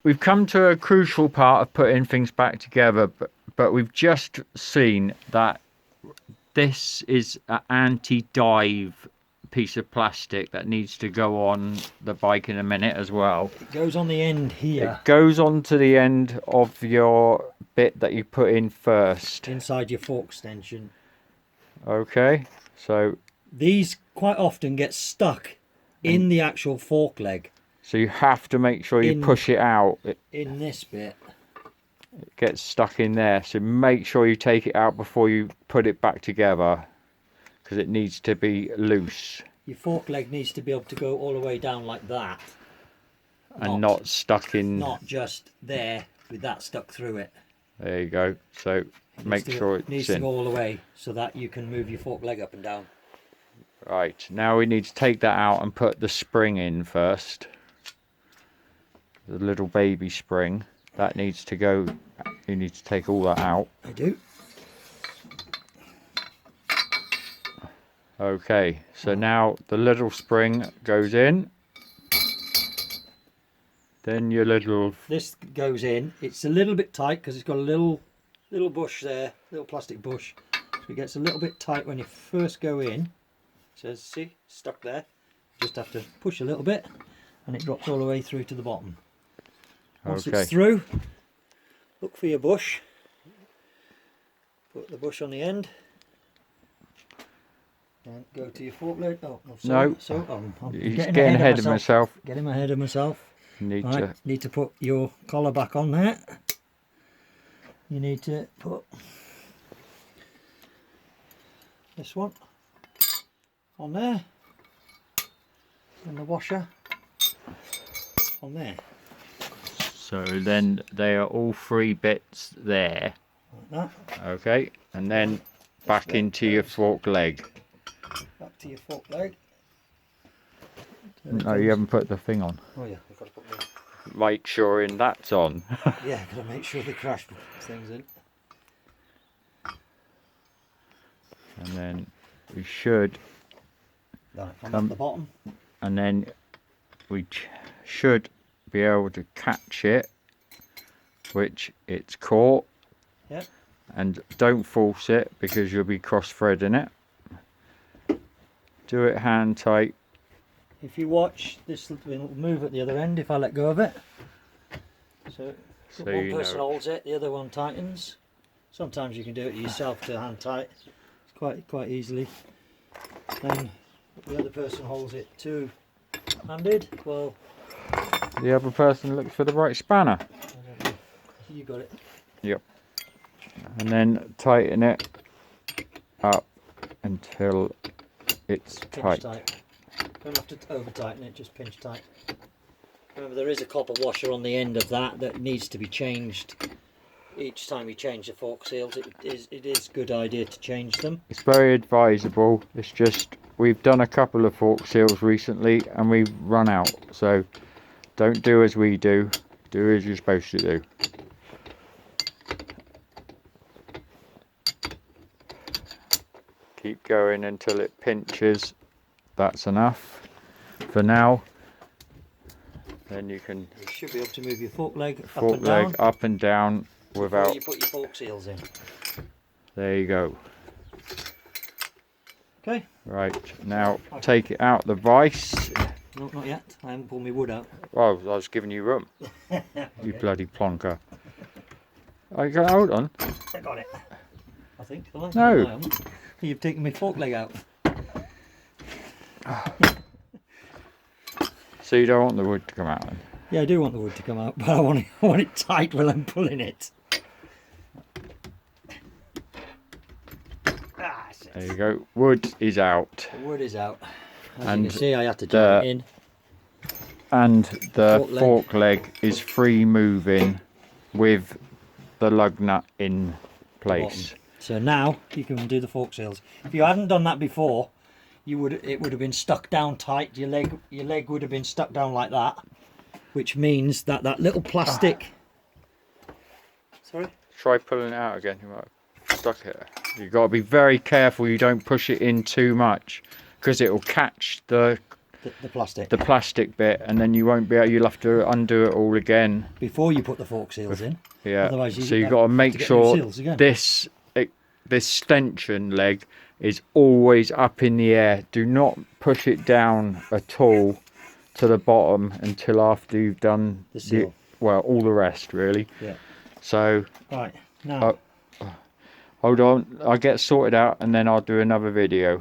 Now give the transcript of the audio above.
we've come to a crucial part of putting things back together, but we've just seen that this is an anti-dive piece of plastic that needs to go on the bike in a minute as well. It goes on the end here. It goes on to the end of your bit that you put in first. Inside your fork extension. Okay, so these quite often get stuck in the actual fork leg. So you have to make sure you push it out. In this bit. It gets stuck in there, so make sure you take it out before you put it back together, because it needs to be loose. Your fork leg needs to be able to go all the way down like that. And not stuck in... Not just there with that stuck through it. There you go. So make sure it's needs to go all the way so that you can move your fork leg up and down. Right, now we need to take that out and put the spring in first. The little baby spring. That needs to go... You need to take all that out. I do. Okay, so now the little spring goes in. Then your little... This goes in. It's a little bit tight because it's got a little bush there, little plastic bush. So it gets a little bit tight when you first go in. It says, see, stuck there. Just have to push a little bit and it drops all the way through to the bottom. Once it's through, look for your bush. Put the bush on the end. And go to your fork leg. Oh, no, sorry. No. So I'm getting ahead of myself. Getting ahead of myself. Need to put your collar back on there. You need to put this one on there. And the washer on there. So then they are all three bits there. Like that. Okay, and then back into your fork leg. Back to your fork leg. No, you haven't put the thing on. Oh yeah, I've got to put my... Make sure that's on. Yeah, got to make sure the crash thing's in. And then we should come at the bottom. And then we should be able to catch it, which it's caught. Yep. And don't force it because you'll be cross threading it. Do it hand tight. If you watch, this will move at the other end if I let go of it. So one person holds it, the other one tightens. Sometimes you can do it yourself to hand tight. It's quite easily. Then the other person holds it two-handed. Well, the other person looks for the right spanner. You got it. Yep. And then tighten it up until it's pinch tight. Don't have to over tighten it, just pinch tight. Remember, there is a copper washer on the end of that needs to be changed each time you change the fork seals. It is a good idea to change them. It's very advisable. It's just we've done a couple of fork seals recently and we've run out, so don't do as we do as you're supposed to do. Keep going until it pinches. That's enough for now. Then you should be able to move your fork leg up and down without... Before you put your fork seals in. There you go. Okay. Right, now take it out the vise. No, not yet. I haven't pulled my wood out. Well, I was giving you room. You bloody plonker. Hold on. I got it. I think. No. You've taken my fork leg out. So you don't want the wood to come out then? Yeah, I do want the wood to come out, but I want it tight while I'm pulling it. There you go. Wood is out. The wood is out. As you can see, I have to jam it in. And the fork leg is free moving with the lug nut in place. So now you can do the fork seals. If you hadn't done that before, it would have been stuck down tight. Your leg would have been stuck down like that, which means that little plastic. Sorry. Try pulling it out again. You might have stuck it. You've got to be very careful you don't push it in too much, because it will catch the The plastic. the plastic bit, and then you won't be able. You'll have to undo it all again. Before you put the fork seals in. Yeah. Otherwise So you've have got to make get new sure seals again. this stenchion leg is always up in the air. Do not push it down at all to the bottom until after you've done The seal. well, all the rest really. Yeah. So Right. Now. hold on, I'll get sorted out and then I'll do another video.